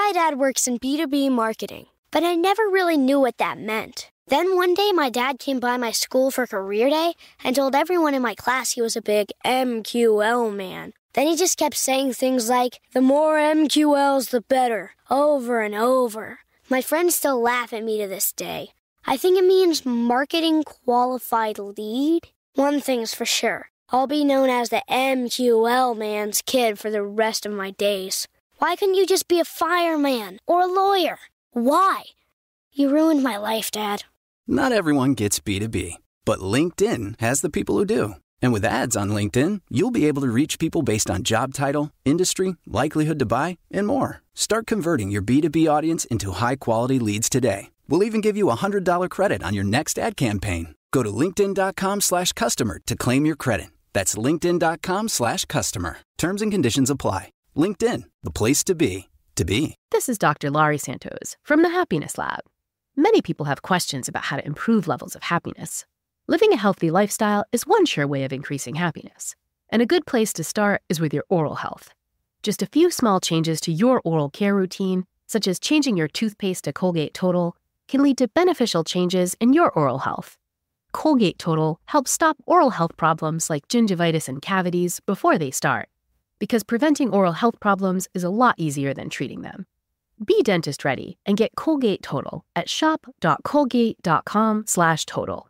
My dad works in B2B marketing, but I never really knew what that meant. Then one day, my dad came by my school for career day and told everyone in my class he was a big MQL man. Then he just kept saying things like, the more MQLs, the better, over and over. My friends still laugh at me to this day. I think it means marketing qualified lead. One thing's for sure. I'll be known as the MQL man's kid for the rest of my days. Why couldn't you just be a fireman or a lawyer? Why? You ruined my life, Dad. Not everyone gets B2B, but LinkedIn has the people who do. And with ads on LinkedIn, you'll be able to reach people based on job title, industry, likelihood to buy, and more. Start converting your B2B audience into high-quality leads today. We'll even give you a $100 credit on your next ad campaign. Go to linkedin.com/customer to claim your credit. That's linkedin.com/customer. Terms and conditions apply. LinkedIn, the place to be, to be. This is Dr. Laurie Santos from the Happiness Lab. Many people have questions about how to improve levels of happiness. Living a healthy lifestyle is one sure way of increasing happiness. And a good place to start is with your oral health. Just a few small changes to your oral care routine, such as changing your toothpaste to Colgate Total, can lead to beneficial changes in your oral health. Colgate Total helps stop oral health problems like gingivitis and cavities before they start, because preventing oral health problems is a lot easier than treating them. Be dentist ready and get Colgate Total at shop.colgate.com/total.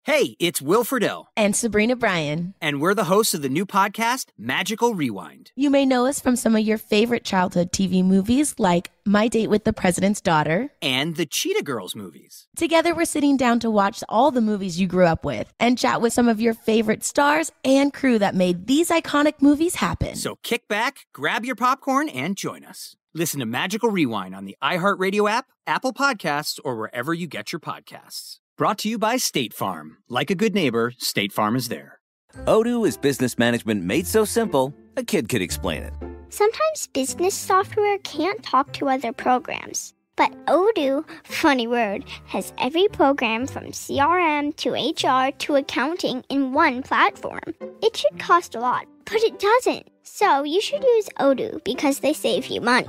Hey, it's Will Friedle. And Sabrina Bryan. And we're the hosts of the new podcast, Magical Rewind. You may know us from some of your favorite childhood TV movies like My Date with the President's Daughter and the Cheetah Girls movies. Together, we're sitting down to watch all the movies you grew up with and chat with some of your favorite stars and crew that made these iconic movies happen. So kick back, grab your popcorn, and join us. Listen to Magical Rewind on the iHeartRadio app, Apple Podcasts, or wherever you get your podcasts. Brought to you by State Farm. Like a good neighbor, State Farm is there. Odoo is business management made so simple, a kid could explain it. Sometimes business software can't talk to other programs. But Odoo, funny word, has every program from CRM to HR to accounting in one platform. It should cost a lot, but it doesn't. So you should use Odoo because they save you money.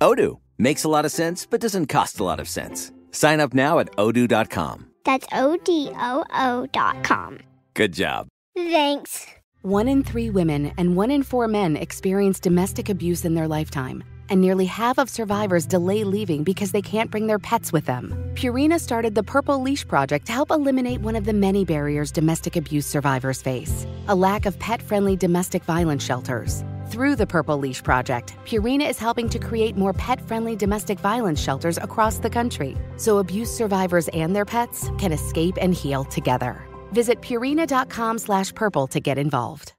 Odoo makes a lot of sense, but doesn't cost a lot of sense. Sign up now at odoo.com. That's ODOO.com. Good job. Thanks. 1 in 3 women and 1 in 4 men experience domestic abuse in their lifetime. And nearly half of survivors delay leaving because they can't bring their pets with them. Purina started the Purple Leash Project to help eliminate one of the many barriers domestic abuse survivors face, a lack of pet-friendly domestic violence shelters. Through the Purple Leash Project, Purina is helping to create more pet-friendly domestic violence shelters across the country, so abuse survivors and their pets can escape and heal together. Visit Purina.com/purple to get involved.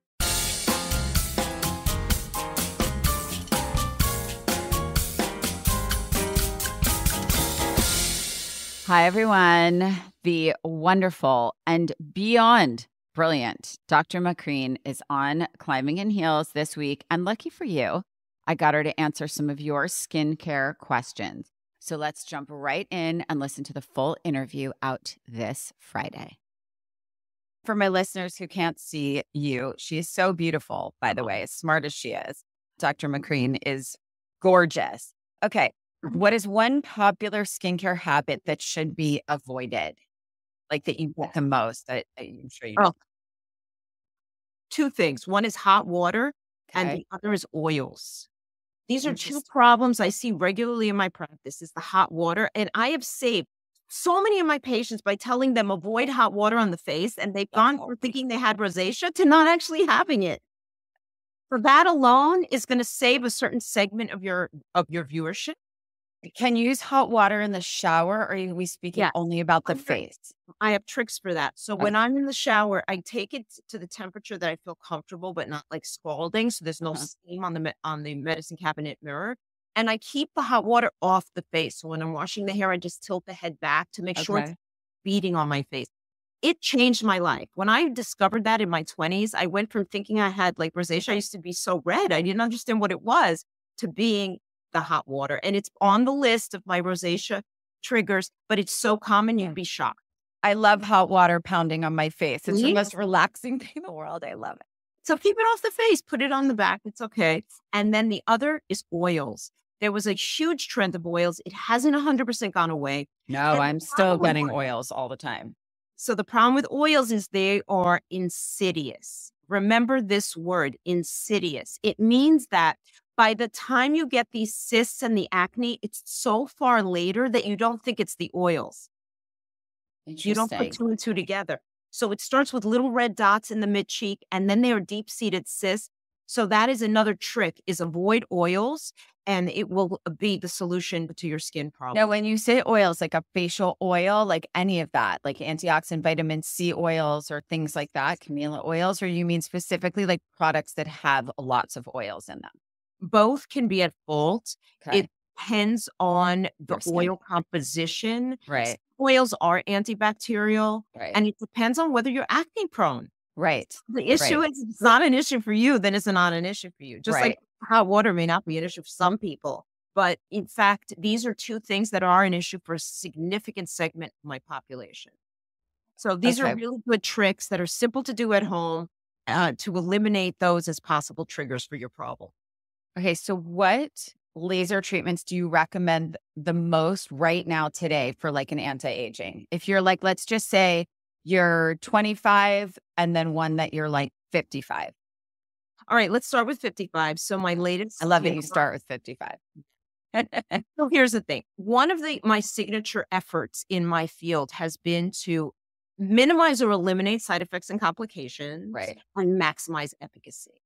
Hi, everyone. The wonderful and beyond brilliant Dr. Macrene is on Climbing in Heels this week. And lucky for you, I got her to answer some of your skincare questions. So let's jump right in and listen to the full interview out this Friday. For my listeners who can't see you, she is so beautiful, by the way, as smart as she is. Dr. Macrene is gorgeous. Okay. What is one popular skincare habit that should be avoided? Like that you get the most that I'm sure you know. 2 things. One is hot water and Okay. the other is oils. These are 2 problems I see regularly in my practice is the hot water. And I have saved so many of my patients by telling them avoid hot water on the face. And they've gone from thinking they had rosacea to not actually having it. For that alone is going to save a certain segment of your viewership. Can you use hot water in the shower, or are we speaking only about the face? I have tricks for that. So when I'm in the shower, I take it to the temperature that I feel comfortable, but not like scalding. So there's no steam on the medicine cabinet mirror. And I keep the hot water off the face. So when I'm washing the hair, I just tilt the head back to make sure it's beating on my face. It changed my life. When I discovered that in my 20s, I went from thinking I had like rosacea. I used to be so red. I didn't understand what it was to being the hot water. And it's on the list of my rosacea triggers, but it's so common you'd be shocked. I love hot water pounding on my face. It's the most relaxing thing in the world. I love it. So keep it off the face, put it on the back. It's okay. And then the other is oils. There was a huge trend of oils. It hasn't 100% gone away. No, And I'm the still problem with getting oils all the time. So the problem with oils is they are insidious. Remember this word, insidious. It means that by the time you get these cysts and the acne, it's so far later that you don't think it's the oils. You don't put two and two together. So it starts with little red dots in the mid cheek, and then they are deep-seated cysts. So that is another trick, is avoid oils, and it will be the solution to your skin problem. Now, when you say oils, like a facial oil, like any of that, like antioxidant vitamin C oils or things like that, Camellia oils, or you mean specifically like products that have lots of oils in them? Both can be at fault. Okay. It depends on the Your skin. oil composition. Right. Some oils are antibacterial, Right. and it depends on whether you're acne prone. Right. The issue is, if it's not an issue for you, then it's not an issue for you. Just like hot water may not be an issue for some people. But in fact, these are two things that are an issue for a significant segment of my population. So these are really good tricks that are simple to do at home to eliminate those as possible triggers for your problem. Okay, so what laser treatments do you recommend the most right now today for like an anti-aging? If you're like, let's just say you're 25 and then one that you're like 55. All right, let's start with 55. So my latest... I love that you start with 55. So here's the thing. One of my signature efforts in my field has been to minimize or eliminate side effects and complications and maximize efficacy.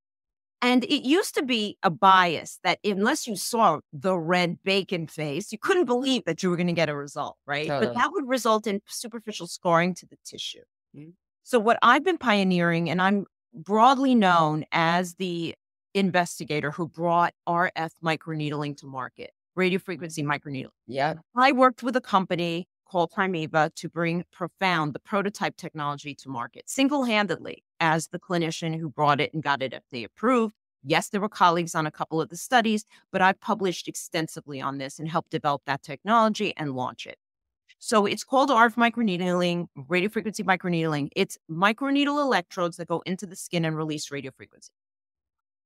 And it used to be a bias that unless you saw the red bacon face, you couldn't believe that you were going to get a result, right? Totally. But that would result in superficial scarring to the tissue. Mm-hmm. So what I've been pioneering, and I'm broadly known as the investigator who brought RF microneedling to market, radiofrequency microneedling. Yeah. I worked with a company called Primeva to bring Profound, the prototype technology, to market single-handedly as the clinician who brought it and got it FDA approved. Yes, there were colleagues on a couple of the studies, but I've published extensively on this and helped develop that technology and launch it. So it's called RF microneedling, radiofrequency microneedling. It's microneedle electrodes that go into the skin and release radiofrequency.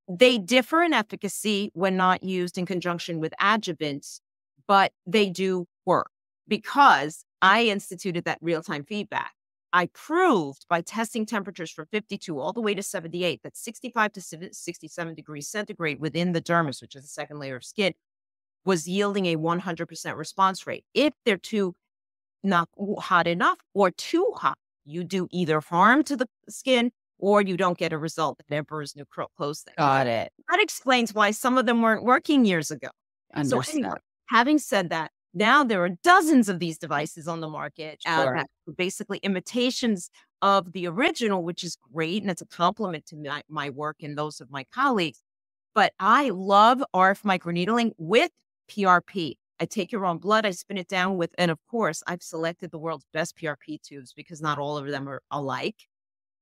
They differ in efficacy when not used in conjunction with adjuvants, but they do work because I instituted that real-time feedback. I proved by testing temperatures from 52 all the way to 78 that 65 to 67 degrees centigrade within the dermis, which is the second layer of skin, was yielding a 100% response rate. If they're too not hot enough or too hot, you do either harm to the skin or you don't get a result. The Emperor's New Clothes thing. Got it. That explains why some of them weren't working years ago. Understood. So anyway, having said that, now there are dozens of these devices on the market, that are basically imitations of the original, which is great. And it's a compliment to my work and those of my colleagues. But I love RF microneedling with PRP. I take your own blood, I spin it down with, and of course, I've selected the world's best PRP tubes because not all of them are alike.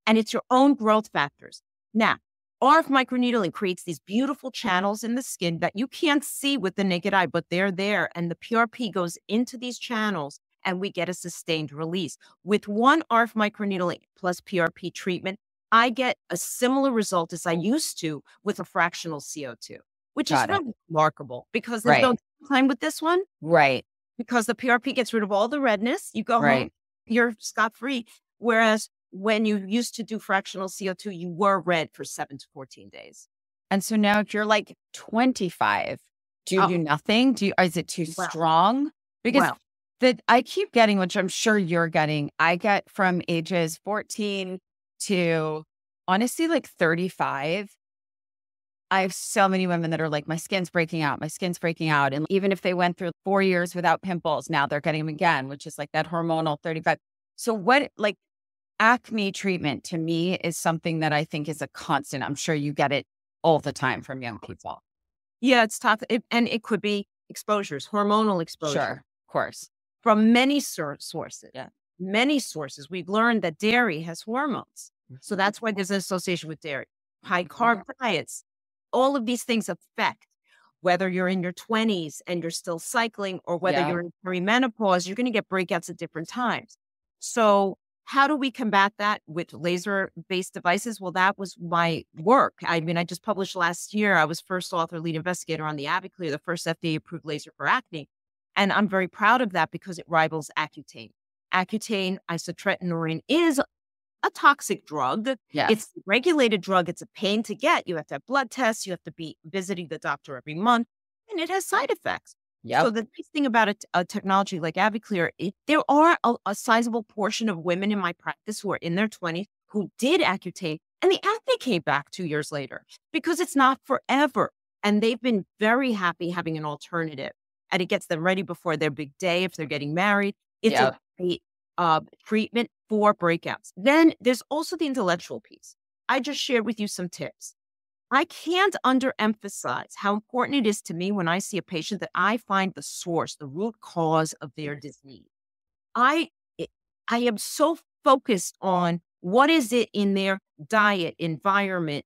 And it's your own growth factors. Now, RF microneedling creates these beautiful channels in the skin that you can't see with the naked eye, but they're there. And the PRP goes into these channels and we get a sustained release. With one RF microneedling plus PRP treatment, I get a similar result as I used to with a fractional CO2, which is really remarkable because there's no time with this one. Right. Because the PRP gets rid of all the redness. You go home, you're scot-free. Whereas when you used to do fractional CO2, you were red for 7 to 14 days. And so now if you're like 25, do you do nothing? Is it too strong? Because I keep getting, which I'm sure you're getting, I get from ages 14 to honestly like 35. I have so many women that are like, my skin's breaking out, my skin's breaking out. And even if they went through 4 years without pimples, now they're getting them again, which is like that hormonal 35. So what, like, acne treatment to me is something that I think is a constant. I'm sure you get it all the time from young people. Yeah, it's tough. And it could be exposures, hormonal exposure. Sure, of course. From many sources. Yeah. Many sources. We've learned that dairy has hormones. So that's why there's an association with dairy. High carb diets. All of these things affect whether you're in your 20s and you're still cycling or whether you're in perimenopause, you're going to get breakouts at different times. So how do we combat that with laser-based devices? Well, that was my work. I mean, I just published last year. I was first author, lead investigator on the AviClear, the first FDA-approved laser for acne. And I'm very proud of that because it rivals Accutane. Accutane, isotretinoin, is a toxic drug. Yes. It's a regulated drug. It's a pain to get. You have to have blood tests. You have to be visiting the doctor every month, and it has side effects. Yep. So the nice thing about a technology like AviClear, there are a sizable portion of women in my practice who are in their 20s who did Accutane, and the acne came back 2 years later because it's not forever. And they've been very happy having an alternative. And it gets them ready before their big day if they're getting married. It's a great treatment for breakouts. Then there's also the intellectual piece. I just shared with you some tips. I can't underemphasize how important it is to me when I see a patient that I find the source, the root cause of their disease. I am so focused on what is it in their diet, environment,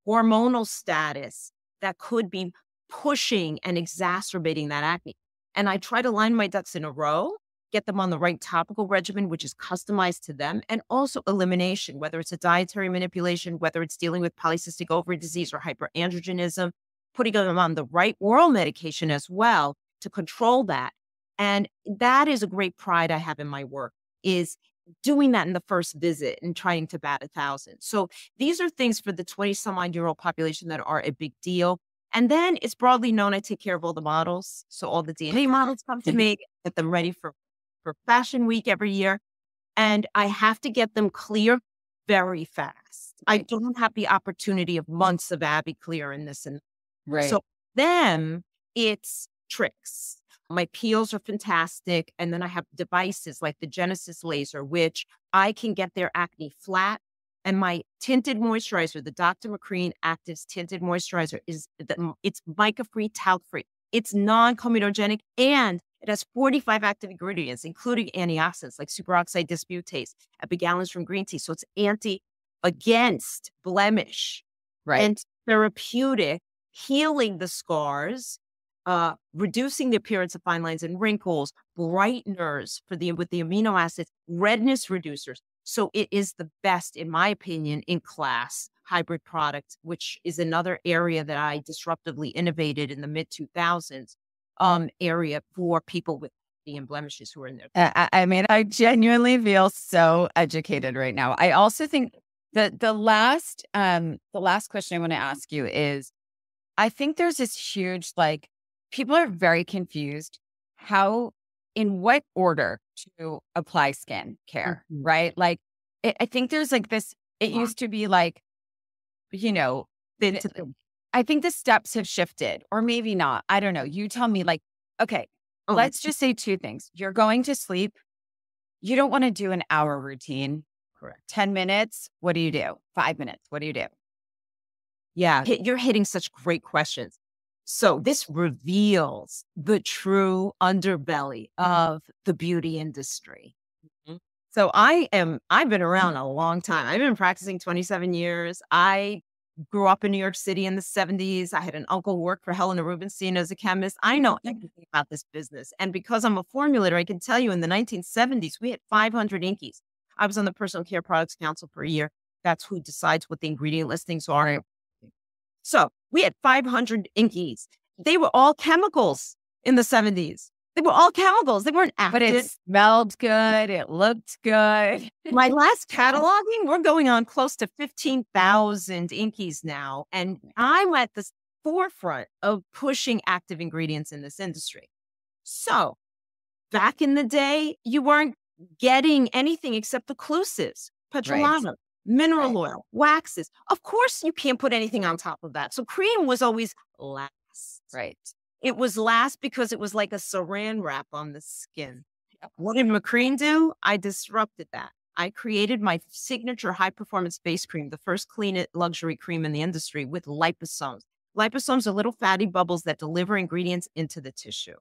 hormonal status that could be pushing and exacerbating that acne. And I try to line my ducks in a row, get them on the right topical regimen, which is customized to them, and also elimination, whether it's a dietary manipulation, whether it's dealing with polycystic ovary disease or hyperandrogenism, putting them on the right oral medication as well to control that. And that is a great pride I have in my work, is doing that in the first visit and trying to bat 1,000. So these are things for the 20-some-odd-year-old population that are a big deal. And then it's broadly known I take care of all the models. So all the DNA models come to me, get them ready for Fashion Week every year. And I have to get them clear very fast. I don't have the opportunity of months of AviClear in this. And Right. so then it's tricks. My peels are fantastic. And then I have devices like the Genesis laser, which I can get their acne flat. And my tinted moisturizer, the Dr. Macrene Actives Tinted Moisturizer, it's mica-free, talc-free. It's non-comedogenic, and it has 45 active ingredients, including antioxidants like superoxide dismutase, epigallins from green tea. So it's against blemish, Right. and therapeutic, healing the scars, reducing the appearance of fine lines and wrinkles, brighteners with the amino acids, redness reducers. So it is the best, in my opinion, in class hybrid product, which is another area that I disruptively innovated in the mid-2000s area for people with the blemishes who are in there. I mean, I genuinely feel so educated right now. I also think that the last question I want to ask you is, I think there's this huge, like, people are very confused in what order to apply skin care, right? Like, I think there's like this, it used to be like, I think the steps have shifted, or maybe not. I don't know. You tell me, like, okay, let's just say two things. You're going to sleep. You don't want to do an hour routine. Correct. 10 minutes. What do you do? 5 minutes. What do you do? Yeah, you're hitting such great questions. So this reveals the true underbelly of the beauty industry. So I've been around a long time. I've been practicing 27 years. I grew up in New York City in the 70s. I had an uncle who worked for Helena Rubinstein as a chemist. I know everything about this business. And because I'm a formulator, I can tell you in the 1970s, we had 500 inkies. I was on the Personal Care Products Council for a year. That's who decides what the ingredient listings are. So we had 500 inkies. They were all chemicals in the 70s. They were all chemicals. They weren't active. But it smelled good. It looked good. My last cataloging, we're going on close to 15,000 inkies now. And I'm at the forefront of pushing active ingredients in this industry. So back in the day, you weren't getting anything except occlusives, petrolatum, mineral oil, waxes. Of course, you can't put anything on top of that. So cream was always last. Right. It was last because it was like a saran wrap on the skin. What did Macrene do? I disrupted that. I created my signature high-performance base cream, the first clean luxury cream in the industry, with liposomes. Liposomes are little fatty bubbles that deliver ingredients into the tissue.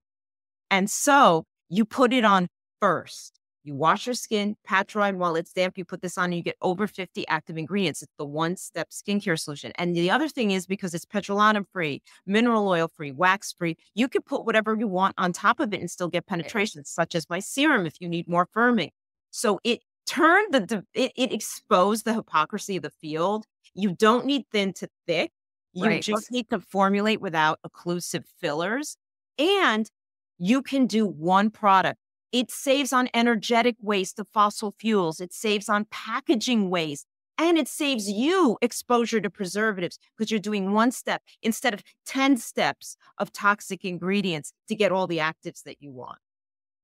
And so you put it on first. You wash your skin, pat dry, and while it's damp, you put this on and you get over 50 active ingredients. It's the one-step skincare solution. And the other thing is, because it's petrolatum-free, mineral oil-free, wax-free, you can put whatever you want on top of it and still get penetration, such as my serum if you need more firming. So it it exposed the hypocrisy of the field. You don't need thin to thick. You just need to formulate without occlusive fillers. And you can do one product. It saves on energetic waste of fossil fuels. It saves on packaging waste. And it saves you exposure to preservatives because you're doing one step instead of 10 steps of toxic ingredients to get all the actives that you want.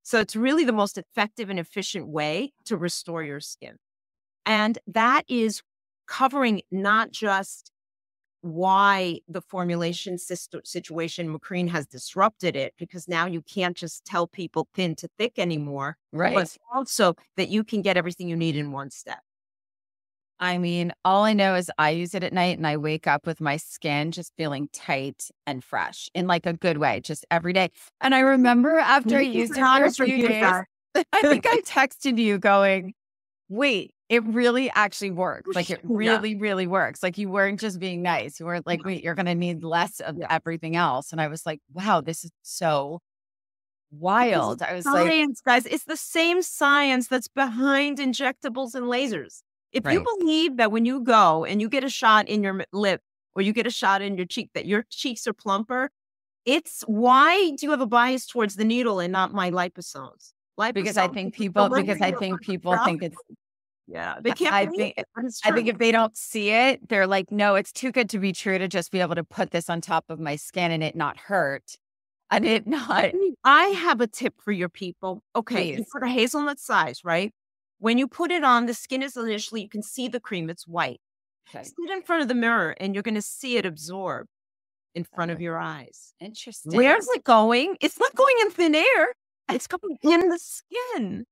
So it's really the most effective and efficient way to restore your skin. And that is covering not just why the formulation situation, Macrene has disrupted it, because now you can't just tell people thin to thick anymore, but also that you can get everything you need in one step. I mean, all I know is I use it at night and I wake up with my skin just feeling tight and fresh in like a good way, just every day. And I remember after I used it for a few days, I think I texted you going, wait, it really actually works. Like it really, really works. Like you weren't just being nice. You weren't like, wait, you're going to need less of everything else. And I was like, wow, this is so wild. I was science, guys, it's the same science that's behind injectables and lasers. If you believe that when you go and you get a shot in your lip or you get a shot in your cheek, that your cheeks are plumper, it's why do you have a bias towards the needle and not my liposomes? Because I think people think it's, they can't. I think if they don't see it, they're like, no, it's too good to be true to just be able to put this on top of my skin and it not hurt. And it not. I have a tip for your people. Okay. You put a hazelnut size, right? When you put it on, the skin is initially, you can see the cream, it's white. Okay. Sit in front of the mirror and you're going to see it absorb in front of your eyes. Interesting. Where's it going? It's not going in thin air. It's coming in the skin.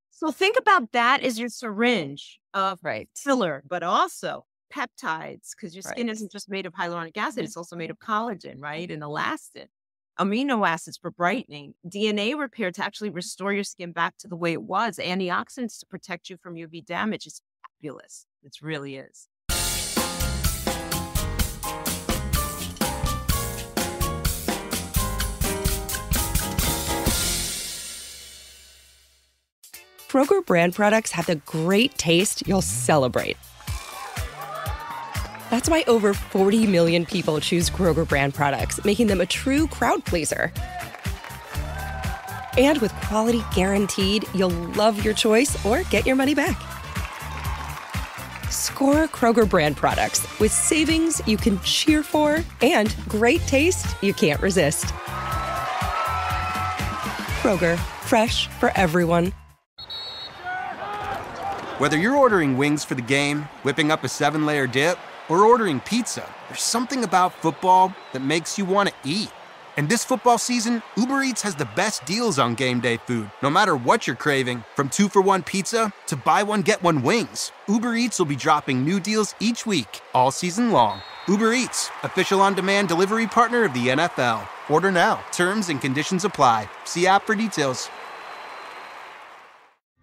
So think about that as your syringe of filler, but also peptides, because your skin isn't just made of hyaluronic acid. It's also made of collagen, right? And elastin. Amino acids for brightening, DNA repair to actually restore your skin back to the way it was, antioxidants to protect you from UV damage. It's fabulous. It really is. Kroger brand products have the great taste you'll celebrate. That's why over 40 million people choose Kroger brand products, making them a true crowd pleaser. And with quality guaranteed, you'll love your choice or get your money back. Score Kroger brand products with savings you can cheer for and great taste you can't resist. Kroger, fresh for everyone. Whether you're ordering wings for the game, whipping up a 7-layer dip, or ordering pizza, there's something about football that makes you want to eat. And this football season, Uber Eats has the best deals on game day food. No matter what you're craving, from 2-for-1 pizza to buy one, get one wings, Uber Eats will be dropping new deals each week, all season long. Uber Eats, official on-demand delivery partner of the NFL. Order now. Terms and conditions apply. See app for details.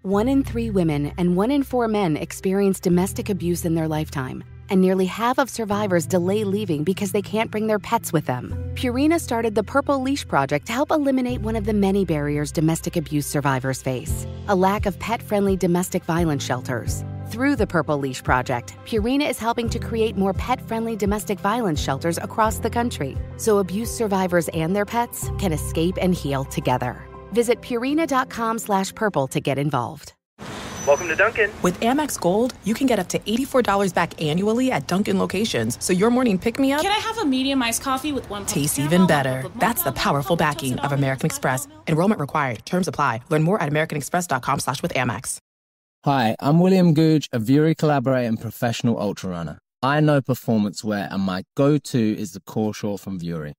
1 in 3 women and 1 in 4 men experience domestic abuse in their lifetime. And nearly half of survivors delay leaving because they can't bring their pets with them. Purina started the Purple Leash Project to help eliminate one of the many barriers domestic abuse survivors face, a lack of pet-friendly domestic violence shelters. Through the Purple Leash Project, Purina is helping to create more pet-friendly domestic violence shelters across the country, so abuse survivors and their pets can escape and heal together. Visit Purina.com/purple to get involved. Welcome to Dunkin'. With Amex Gold, you can get up to $84 back annually at Dunkin' locations, so your morning pick-me-up Can I have a medium iced coffee with 1 tastes even better. That's the powerful backing of American Express. Enrollment required. Terms apply. Learn more at americanexpress.com/withAmex. Hi, I'm William Googe, a Vuori collaborator and professional ultra runner. I know performance wear, and my go-to is the Core Short from Vuori.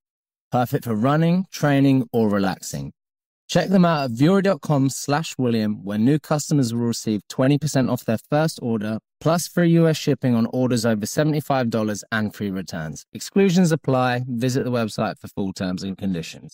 Perfect for running, training, or relaxing. Check them out at Vuori.com/William, where new customers will receive 20% off their first order, plus free US shipping on orders over $75 and free returns. Exclusions apply. Visit the website for full terms and conditions.